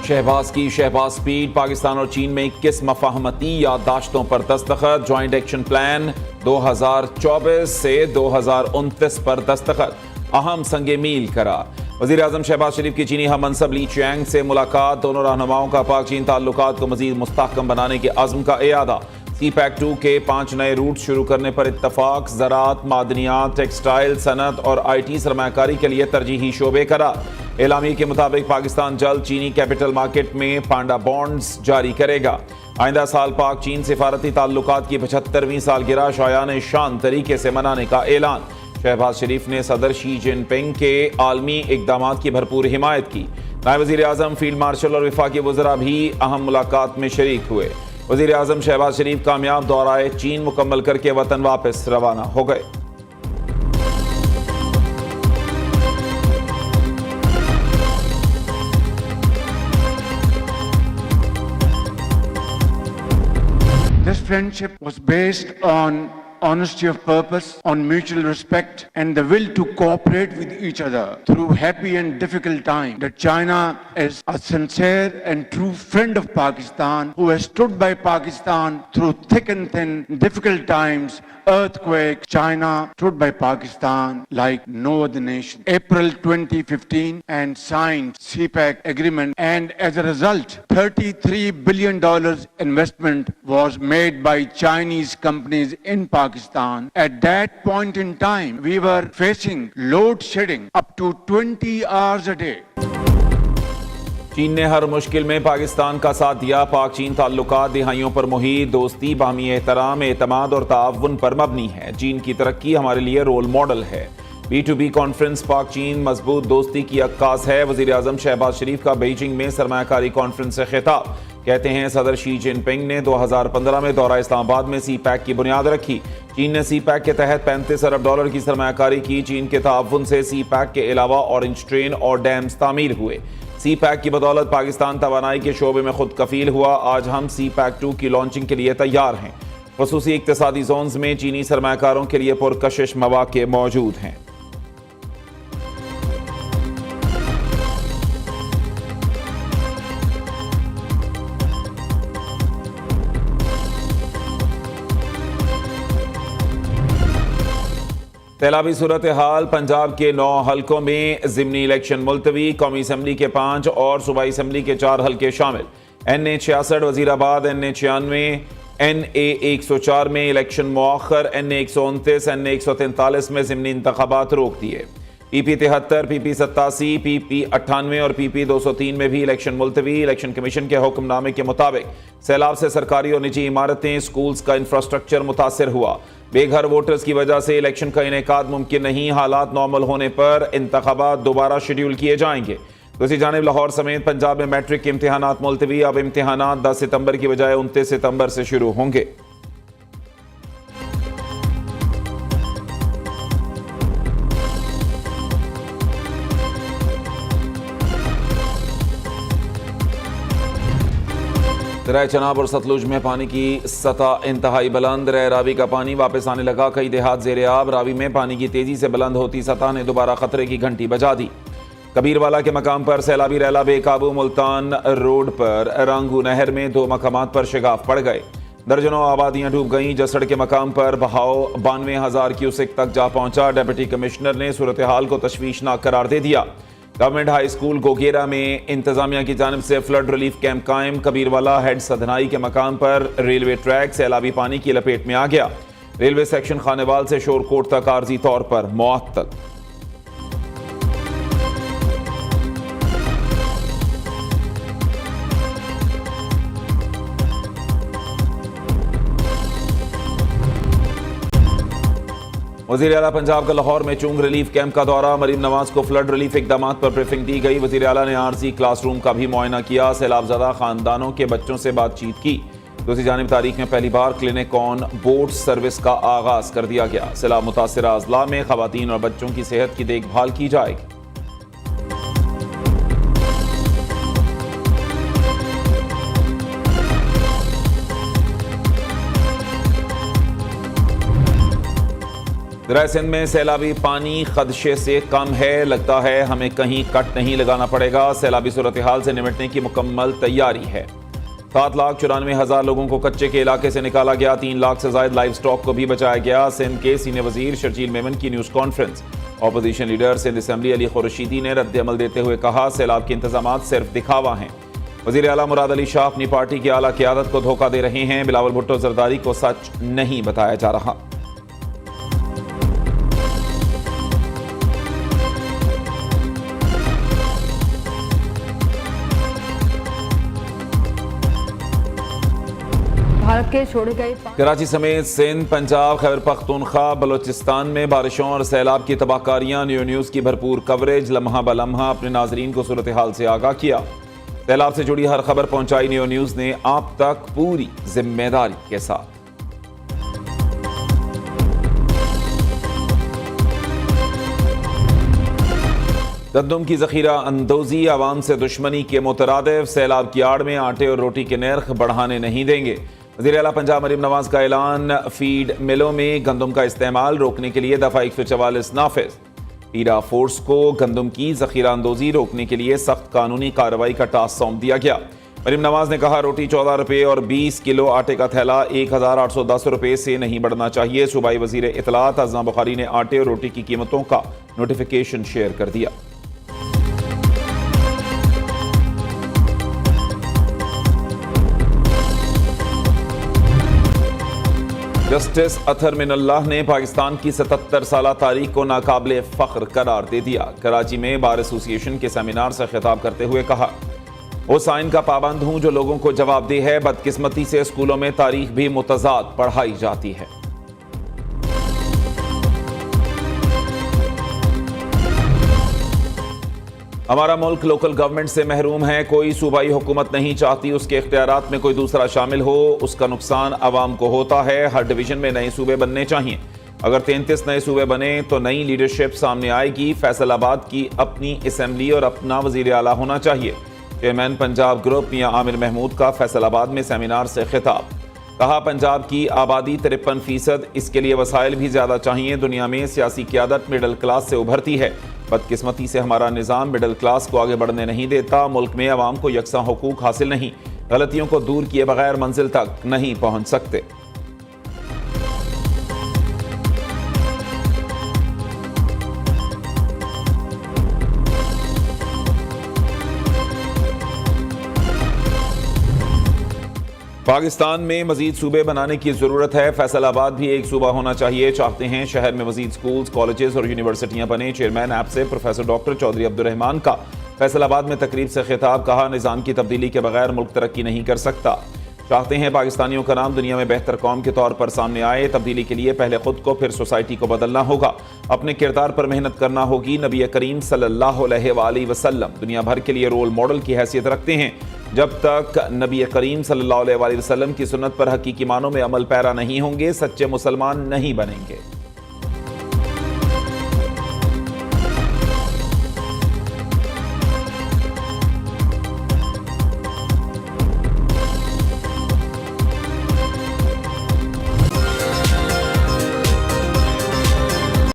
शहबाज की शहबाज स्पीड, पाकिस्तान और चीन में 21 मफाहमती याददाश्तों पर दस्तखत, ज्वाइंट एक्शन प्लान 2024 से 2029 पर दस्तखत, अहम संगे मील करार। वज़ीर आज़म शहबाज शरीफ की चीनी हम मनसब ली चियांग से मुलाकात, दोनों रहनुमाओं का पाक चीन ताल्लुकात को मजीद मुस्तहकम बनाने के अज़्म का इयादा। CPEC-2 के 5 नए रूट शुरू करने पर इत्तफाक, ज़राअत, मादनियात, टेक्सटाइल, सनत और IT सरमाकारी के लिए तरजीही शोबे करार। एलामी के मुताबिक पाकिस्तान जल्द चीनी कैपिटल मार्केट में पांडा बॉन्ड्स जारी करेगा। आइंदा साल पाक चीन सिफारती ताल्लुकात की 75वीं सालगिरह शायान शान तरीके से मनाने का ऐलान। शहबाज शरीफ ने सदर शी जिनपिंग के आलमी इकदामात की भरपूर हिमायत की। नायब वज़ीर आज़म, फील्ड मार्शल और वफाकी वज़रा भी अहम मुलाकात में शरीक हुए। वज़ीर आज़म शहबाज शरीफ कामयाब दौराए चीन मुकम्मल करके वतन वापस रवाना हो गए। This friendship was based on honesty of purpose, on mutual respect, and the will to cooperate with each other through happy and difficult times. That China is a sincere and true friend of Pakistan, who has stood by Pakistan through thick and thin, difficult times, earthquakes. China stood by Pakistan like no other nation. April 2015 and signed CPEC agreement, and as a result, $33 billion investment was made by Chinese companies in Pakistan. At that point in time, we were facing load shedding up to 20 hours a day. चीन ने हर मुश्किल में पाकिस्तान का साथ दिया। पाक चीन ताल्लुकात दिहाइयों पर मुहीत, दोस्ती, बाहमी एहतराम, एतमाद और ताअवुन पर मबनी है। चीन की तरक्की हमारे लिए रोल मॉडल है। B2B कॉन्फ्रेंस पाक चीन मजबूत दोस्ती की अक्कास है। वज़ीर आज़म शहबाज शरीफ का बीजिंग में सरमायाकारी कॉन्फ्रेंस से खिताब। कहते हैं सदर शी जिनपिंग ने 2015 में दौरा इस्लामाबाद में CPEC की बुनियाद रखी। चीन ने CPEC के तहत $35 अरब की सरमायाकारी की। चीन के ताअवुन से CPEC के अलावा ऑरेंज ट्रेन और डैम्स तामीर हुए। CPEC की बदौलत पाकिस्तान तवानाई के शोबे में खुद कफील हुआ। आज हम CPEC-2 की लॉन्चिंग के लिए तैयार हैं। ख़ुसूसी इक्तिसादी जोन्स में चीनी सरमायाकारों के लिए पुरकशिश मौक़े मौजूद हैं। तैलाबी सूरत हाल, पंजाब के 9 हलकों में ज़िमनी इलेक्शन मुलतवी, कौमी असम्बली के 5 और सूबाई असम्बली के 4 हलके शामिल। NA 66 वज़ीराबाद, NA 96, NA 104 में इलेक्शन मौखर, NA 129, NA 143 में ज़िमनी इंतखाबात रोक दिए। PP 73, PP 87, PP 98 और PP 203 में भी इलेक्शन मुलतवी। इलेक्शन कमीशन के हुक्मनामे के मुताबिक सैलाब से सरकारी और निजी इमारतें, स्कूल्स का इंफ्रास्ट्रक्चर मुतासर हुआ। बेघर वोटर्स की वजह से इलेक्शन का इनेकाद मुमकिन नहीं। हालात नॉर्मल होने पर इंतखाबात दोबारा शेड्यूल किए जाएंगे। दूसरी जानिब लाहौर समेत पंजाब में मैट्रिक के इम्तिहानात मुलतवी। अब इम्तिहानात 10 सितंबर की बजाय 29 सितंबर से शुरू होंगे। दरिया चनाब और सतलुज में पानी की सतह इंतहाई बुलंद रहे। रावी का पानी वापस आने लगा। कई देहात ज़ेरे आब। रावी में पानी की तेजी से बुलंद होती सतह ने दोबारा खतरे की घंटी बजा दी। कबीरवाला के मकाम पर सैलाबी रैला बेकाबू। मुल्तान रोड पर रंगू नहर में 2 मकामात पर शिगाफ पड़ गए। दर्जनों आबादियां डूब गईं। जसड़ के मकाम पर बहाव 92,000 क्यूसेक तक जा पहुंचा। डिप्टी कमिश्नर ने सूरत हाल को तशवीशनाक करार दे दिया। गवर्नमेंट हाई स्कूल गोगेरा में इंतजामिया की जानिब से फ्लड रिलीफ कैंप कायम। कबीरवाला हेड सधनाई के मकाम पर रेलवे ट्रैक सैलाबी पानी की लपेट में आ गया। रेलवे सेक्शन खानेवाल से शोरकोट तक आर्जी तौर पर मुअत्तल। वज़ीर आला पंजाब का लाहौर में चुंग रिलीफ कैंप का दौरा। मरीम नवाज को फ्लड रिलीफ इकदाम पर ब्रीफिंग दी गई। वज़ीर आला ने आरजी क्लासरूम का भी मुआयना किया। सैलाबज़दा खानदानों के बच्चों से बातचीत की। दूसरी जानिब तारीख में पहली बार क्लिनिक ऑन बोर्ड सर्विस का आगाज कर दिया गया। सैलाब मुतासिरा अजला में खवातीन और बच्चों की सेहत की देखभाल की जाएगी। दरिया सिंध में सैलाबी पानी खदशे से कम है, लगता है हमें कहीं कट नहीं लगाना पड़ेगा। सैलाबी सूरत हाल से निपटने की मुकम्मल तैयारी है। 7,94,000 लोगों को कच्चे के इलाके से निकाला गया। 3 लाख से ज्यादा लाइव स्टॉक को भी बचाया गया। सिंध के सीनियर वजीर शर्जील मेमन की news conference. Opposition leader Sindh assembly Ali Khurshidi ने रद्द अमल देते हुए कहा, सैलाब के इंतजाम सिर्फ दिखावा हैं। वजीर आला मुराद अली शाह अपनी पार्टी की आला क़यादत को धोखा दे रहे हैं। बिलावल भुट्टो जरदारी को सच नहीं बताया जा रहा। भारत के छोड़े गए कराची समेत सिंध, पंजाब, खैबर पख्तूनख्वा, बलोचिस्तान में बारिशों और सैलाब की तबाहकारियां। न्यूज़ की भरपूर कवरेज, लम्हा ब लम्हा अपने नाजरीन को सूरत हाल से आगाह किया। सैलाब से जुड़ी हर खबर पहुंचाई न्यूज़ ने आप तक पूरी जिम्मेदारी के साथ। गंदम की जखीरा अंदोजी आवाम से दुश्मनी के मुतरादिफ। सैलाब की आड़ में आटे और रोटी के नर्ख बढ़ाने नहीं देंगे। वज़ीर आला पंजाब मरीम नवाज का ऐलान। फीड मिलों में गंदम का इस्तेमाल रोकने के लिए दफ़ा 144 नाफिज। पीरा फोर्स को गंदम की जखीरा अंदोजी रोकने के लिए सख्त कानूनी कार्रवाई का टास्क सौंप दिया गया। मरीम नवाज ने कहा, रोटी 14 रुपये और 20 किलो आटे का थैला 1810 रुपये से नहीं बढ़ना चाहिए। सूबाई वज़ीर इत्तलात अज़मा बुखारी ने आटे और रोटी की कीमतों का नोटिफिकेशन शेयर कर दिया। जस्टिस अतहर मिनल्लाह ने पाकिस्तान की 77 साला तारीख को नाकाबिले फख्र करार दे दिया। कराची में बार एसोसिएशन के सेमिनार से खिताब करते हुए कहा, हुसैन का पाबंद हूं जो लोगों को जवाबदेह है। बदकिस्मती से स्कूलों में तारीख भी मुतजाद पढ़ाई जाती है। हमारा मुल्क लोकल गवर्नमेंट से महरूम है। कोई सूबाई हुकूमत नहीं चाहती उसके इख्तियारात में कोई दूसरा शामिल हो। उसका नुकसान आवाम को होता है। हर डिवीजन में नए सूबे बनने चाहिए। अगर 33 नए सूबे बने तो नई लीडरशिप सामने आएगी। फैसलाबाद की अपनी असेंबली और अपना वजीर आला होना चाहिए। चेयरमैन पंजाब ग्रुप मियां आमिर महमूद का फैसलाबाद में सेमिनार से खिताब। कहा, पंजाब की आबादी 53%, इसके लिए वसाइल भी ज़्यादा चाहिए। दुनिया में सियासी क़यादत मिडल क्लास से उभरती है। बदकिस्मती से हमारा निज़ाम मिडल क्लास को आगे बढ़ने नहीं देता। मुल्क में आवाम को यकसा हुकूक हासिल नहीं। गलतियों को दूर किए बगैर मंजिल तक नहीं पहुँच सकते। पाकिस्तान में मजीद सूबे बनाने की जरूरत है। फैसलाबाद भी एक सूबा होना चाहिए। चाहते हैं शहर में मजीद स्कूल्स, कॉलेजेस और यूनिवर्सिटियां बने। चेयरमैन ऐप से प्रोफेसर डॉक्टर चौधरी अब्दुर्रहमान का फैसलाबाद में तकरीब से खिताब। कहा, निज़ाम की तब्दीली के बगैर मुल्क तरक्की नहीं कर सकता। चाहते हैं पाकिस्तानियों का नाम दुनिया में बेहतर कौम के तौर पर सामने आए। तब्दीली के लिए पहले खुद को फिर सोसाइटी को बदलना होगा। अपने किरदार पर मेहनत करना होगी। नबी करीम सल्लल्लाहु अलैहि वसल्लम दुनिया भर के लिए रोल मॉडल की हैसियत रखते हैं। जब तक नबी करीम सल्लल्लाहु अलैहि वसल्लम की सुन्नत पर हकीकी मानों में अमल पैरा नहीं होंगे, सच्चे मुसलमान नहीं बनेंगे।